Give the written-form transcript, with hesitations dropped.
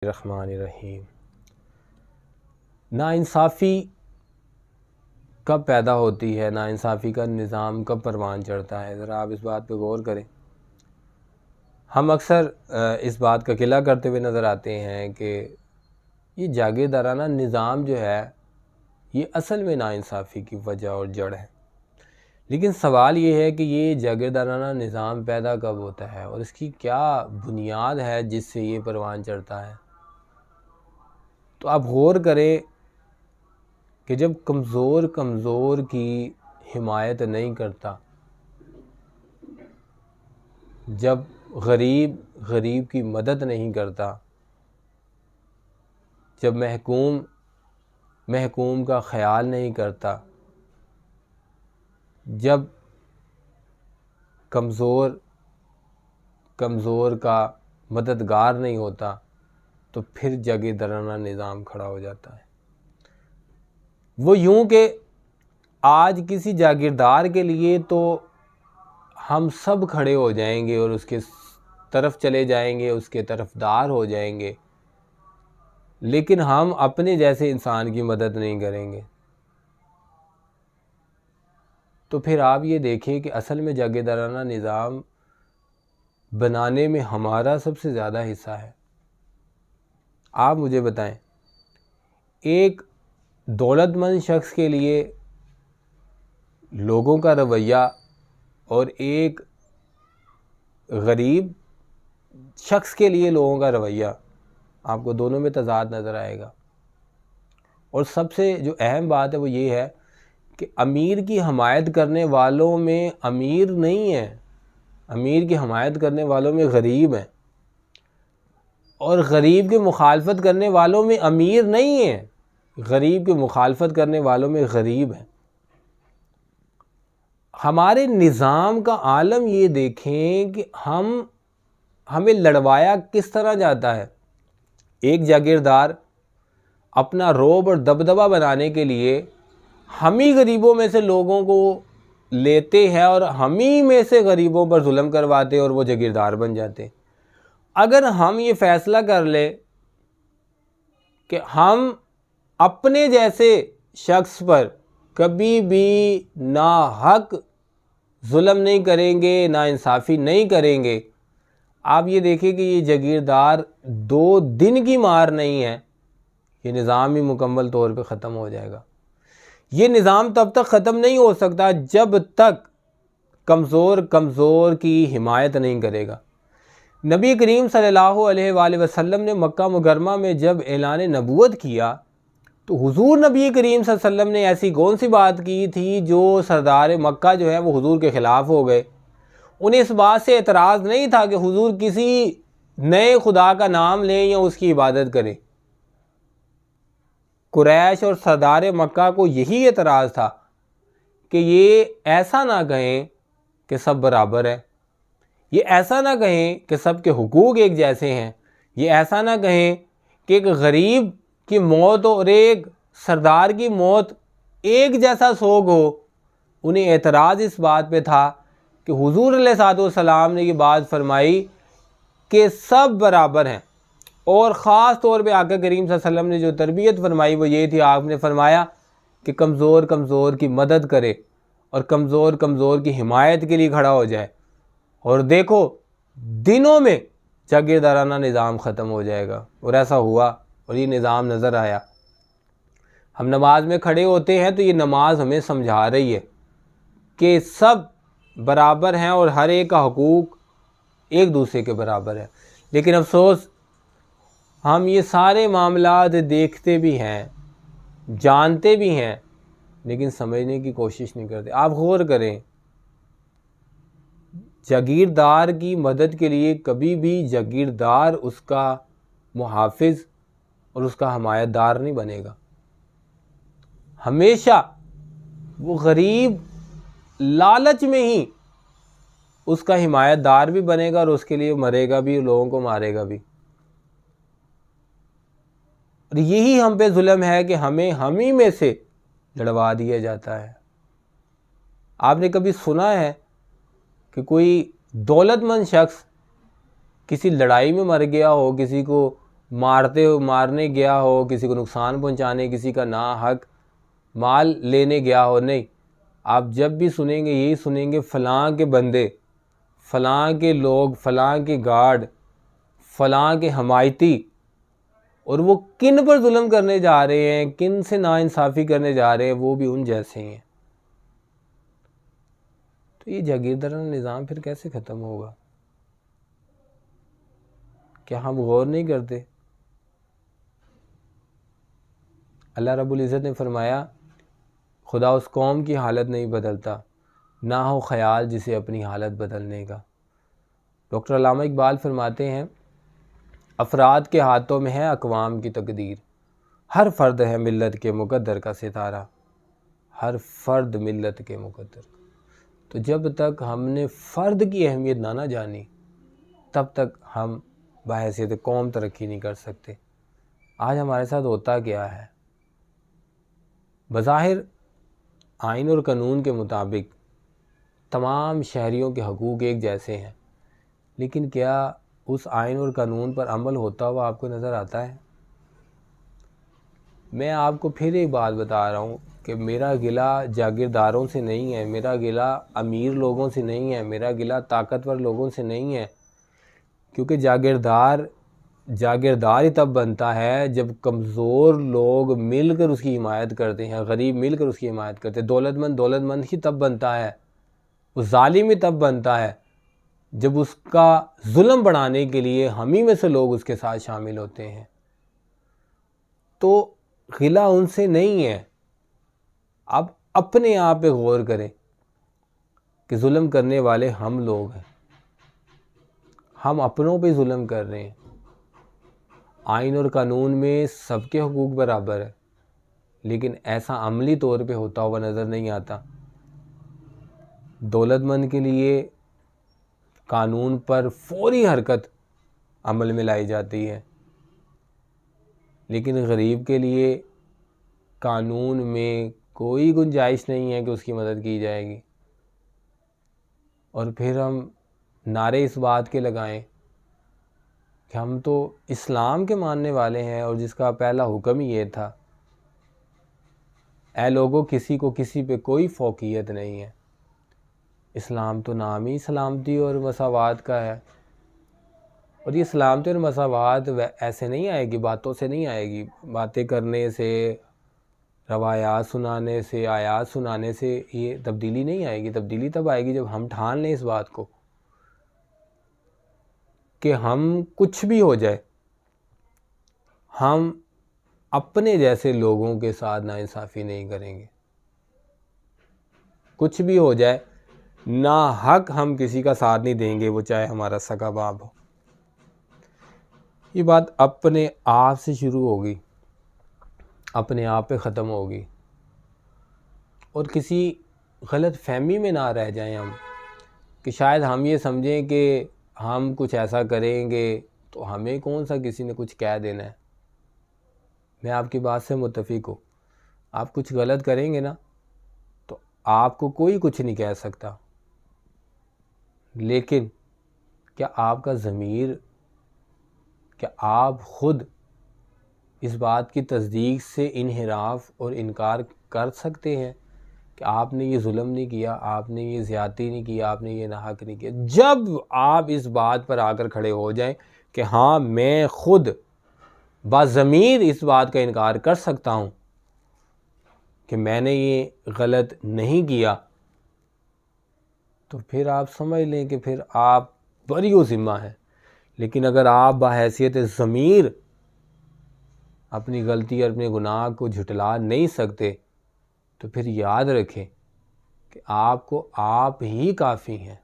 रहमानिर्रहीम। नाइंसाफ़ी कब पैदा होती है, नाइंसाफ़ी का निज़ाम कब परवान चढ़ता है, ज़रा आप इस बात पे गौर करें। हम अक्सर इस बात का क़िला करते हुए नज़र आते हैं कि ये जागीरदाराना निज़ाम जो है ये असल में नाइंसाफ़ी की वजह और जड़ है। लेकिन सवाल ये है कि ये जागीरदाराना निज़ाम पैदा कब होता है और इसकी क्या बुनियाद है जिससे ये परवान चढ़ता है। तो आप गौर करें कि जब कमज़ोर की हिमायत नहीं करता, जब गरीब की मदद नहीं करता, जब महकूम का ख़याल नहीं करता, जब कमज़ोर का मददगार नहीं होता, तो फिर जागीरदाराना निज़ाम खड़ा हो जाता है। वो यूं कि आज किसी जागीरदार के लिए तो हम सब खड़े हो जाएंगे और उसके तरफ चले जाएंगे, उसके तरफदार हो जाएंगे, लेकिन हम अपने जैसे इंसान की मदद नहीं करेंगे। तो फिर आप ये देखें कि असल में जागीरदाराना निज़ाम बनाने में हमारा सबसे ज़्यादा हिस्सा है। आप मुझे बताएं, एक दौलतमंद शख्स के लिए लोगों का रवैया और एक गरीब शख्स के लिए लोगों का रवैया, आपको दोनों में तज़ाद नज़र आएगा। और सबसे जो अहम बात है वो ये है कि अमीर की हमायत करने वालों में अमीर नहीं है, अमीर की हमायत करने वालों में गरीब है, और गरीब की मुखालफत करने वालों में अमीर नहीं है, गरीब की मुखालफत करने वालों में गरीब है। हमारे निज़ाम का आलम ये देखें कि हमें लड़वाया किस तरह जाता है। एक जागीरदार अपना रोब और दबदबा बनाने के लिए हम ही गरीबों में से लोगों को लेते हैं और हम ही में से गरीबों पर जुल्म करवाते और वो जागीरदार बन जाते। अगर हम ये फ़ैसला कर ले कि हम अपने जैसे शख्स पर कभी भी ना हक जुल्म नहीं करेंगे, ना इंसाफ़ी नहीं करेंगे, आप ये देखें कि ये जागीरदार 2 दिन की मार नहीं है, ये निज़ाम ही मुकम्मल तौर पे ख़त्म हो जाएगा। ये निज़ाम तब तक ख़त्म नहीं हो सकता जब तक कमज़ोर की हिमायत नहीं करेगा। नबी करीम सल्लल्लाहु अलैहि वसल्लम ने मक्का मुकर्रमा में जब ऐलान नबूवत किया तो हुज़ूर नबी करीम सल्लल्लाहु अलैहि वसल्लम ने ऐसी कौन सी बात की थी जो सरदार मक्का जो है वो हुज़ूर के ख़िलाफ़ हो गए। उन्हें इस बात से एतराज़ नहीं था कि हुज़ूर किसी नए खुदा का नाम लें या उसकी इबादत करें। कुरैश और सरदार मक्का को यही एतराज़ था कि ये ऐसा ना कहें कि सब बराबर है, ये ऐसा ना कहें कि सब के हुकूक एक जैसे हैं, ये ऐसा ना कहें कि एक गरीब की मौत और एक सरदार की मौत एक जैसा सोग हो। उन्हें एतराज़ इस बात पे था कि हुज़ूर अलैहिस्सलाम ने ये बात फरमाई कि सब बराबर हैं, और ख़ास तौर पे आका करीम सल्लल्लाहु अलैहि वसल्लम ने जो तरबियत फरमाई वो ये थी, आपने फरमाया कि कमज़ोर की मदद करे और कमज़ोर की हिमायत के लिए खड़ा हो जाए। और देखो दिनों में जागीरदाराना निज़ाम ख़त्म हो जाएगा, और ऐसा हुआ और ये निज़ाम नज़र आया। हम नमाज में खड़े होते हैं तो ये नमाज हमें समझा रही है कि सब बराबर हैं और हर एक का हुकूक एक दूसरे के बराबर है। लेकिन अफसोस हम ये सारे मामलात देखते भी हैं, जानते भी हैं, लेकिन समझने की कोशिश नहीं करते। आप गौर करें, जागीरदार की मदद के लिए कभी भी जागीरदार उसका मुहाफ़िज़ और उसका हमायतदार नहीं बनेगा। हमेशा वो गरीब लालच में ही उसका हिमायतदार भी बनेगा और उसके लिए मरेगा भी, लोगों को मारेगा भी। और यही हम पे जुल्म है कि हमें हम ही में से लड़वा दिया जाता है। आपने कभी सुना है कि कोई दौलतमंद शख्स किसी लड़ाई में मर गया हो, किसी को मारने गया हो, किसी को नुकसान पहुंचाने, किसी का ना हक माल लेने गया हो। नहीं, आप जब भी सुनेंगे यही सुनेंगे, फ़लाँ के बंदे, फ़लाँ के लोग, फ़लाँ के गार्ड, फ़लाँ के हमायती, और वो किन पर जुल्म करने जा रहे हैं, किन से नाइंसाफ़ी करने जा रहे हैं, वो भी उन जैसे हैं। तो ये जागीरदाराना निज़ाम फिर कैसे ख़त्म होगा? क्या हम गौर नहीं करते? अल्लाह रब्बुल इज़्ज़त ने फरमाया, खुदा उस कौम की हालत नहीं बदलता, ना हो ख़याल जिसे अपनी हालत बदलने का। डॉक्टर अल्लामा इकबाल फरमाते हैं, अफराद के हाथों में है अक़वाम की तकदीर, हर फ़र्द है मिल्लत के मुक़द्दर का सितारा, हर फ़र्द मिल्लत के मुक़द्दर। तो जब तक हमने फ़र्द की अहमियत ना जानी, तब तक हम बहैसियत कौम तरक्की नहीं कर सकते। आज हमारे साथ होता क्या है? बज़ाहिर आइन और कानून के मुताबिक तमाम शहरियों के हकूक़ एक जैसे हैं, लेकिन क्या उस आइन और कानून पर अमल होता हुआ आपको नज़र आता है? मैं आपको फिर एक बात बता रहा हूँ कि मेरा गिला जागीरदारों से नहीं है, मेरा गिला अमीर लोगों से नहीं है, मेरा गिला ताकतवर लोगों से नहीं है। क्योंकि जागीरदार ही तब बनता है जब कमज़ोर लोग मिलकर उसकी हिमायत करते हैं, गरीब मिलकर उसकी हिमायत करते हैं। दौलतमंद ही तब बनता है, वो ज़ालिम ही तब बनता है जब उसका जुल्म बढ़ाने के लिए हम ही में से लोग उसके साथ शामिल होते हैं। तो गिला उनसे नहीं है। आप अपने आप पे गौर करें कि जुल्म करने वाले हम लोग हैं, हम अपनों पे जुल्म कर रहे हैं। आइन और कानून में सबके हुकूक बराबर है, लेकिन ऐसा अमली तौर पे होता हुआ नज़र नहीं आता। दौलतमंद के लिए कानून पर फौरी हरकत अमल में लाई जाती है, लेकिन गरीब के लिए कानून में कोई गुंजाइश नहीं है कि उसकी मदद की जाएगी। और फिर हम नारे इस बात के लगाएं कि हम तो इस्लाम के मानने वाले हैं और जिसका पहला हुक्म ही ये था, ऐ लोगों किसी को किसी पे कोई फ़ौक़ियत नहीं है। इस्लाम तो नाम ही सलामती और मसावात का है, और ये सलामती और मसावात ऐसे नहीं आएगी, बातों से नहीं आएगी। बातें करने से, रवायात सुनाने से, आयात सुनाने से ये तब्दीली नहीं आएगी। तब्दीली तब आएगी जब हम ठान लें इस बात को कि हम कुछ भी हो जाए, हम अपने जैसे लोगों के साथ नाइंसाफ़ी नहीं करेंगे। कुछ भी हो जाए, ना हक हम किसी का साथ नहीं देंगे, वो चाहे हमारा सगा बाप हो। ये बात अपने आप से शुरू होगी, अपने आप पे ख़त्म होगी। और किसी गलत फहमी में ना रह जाएं हम कि शायद हम ये समझें कि हम कुछ ऐसा करेंगे तो हमें कौन सा किसी ने कुछ कह देना है। मैं आपकी बात से मुत्तफ़िक हूँ। आप कुछ गलत करेंगे ना तो आपको कोई कुछ नहीं कह सकता, लेकिन क्या आपका ज़मीर, क्या आप ख़ुद इस बात की तस्दीक से इन्हिराफ और इनकार कर सकते हैं कि आपने ये जुल्म नहीं किया, आपने ये ज़्यादती नहीं किया, आपने ये नाहक नहीं किया? जब आप इस बात पर आकर खड़े हो जाएं कि हाँ, मैं ख़ुद बाज़मीर इस बात का इनकार कर सकता हूँ कि मैंने ये गलत नहीं किया, तो फिर आप समझ लें कि फिर आप बरी ज़िम्मा हैं। लेकिन अगर आप बहैसियत ज़मीर अपनी गलती और अपने गुनाह को झुटला नहीं सकते, तो फिर याद रखें कि आपको आप ही काफ़ी हैं।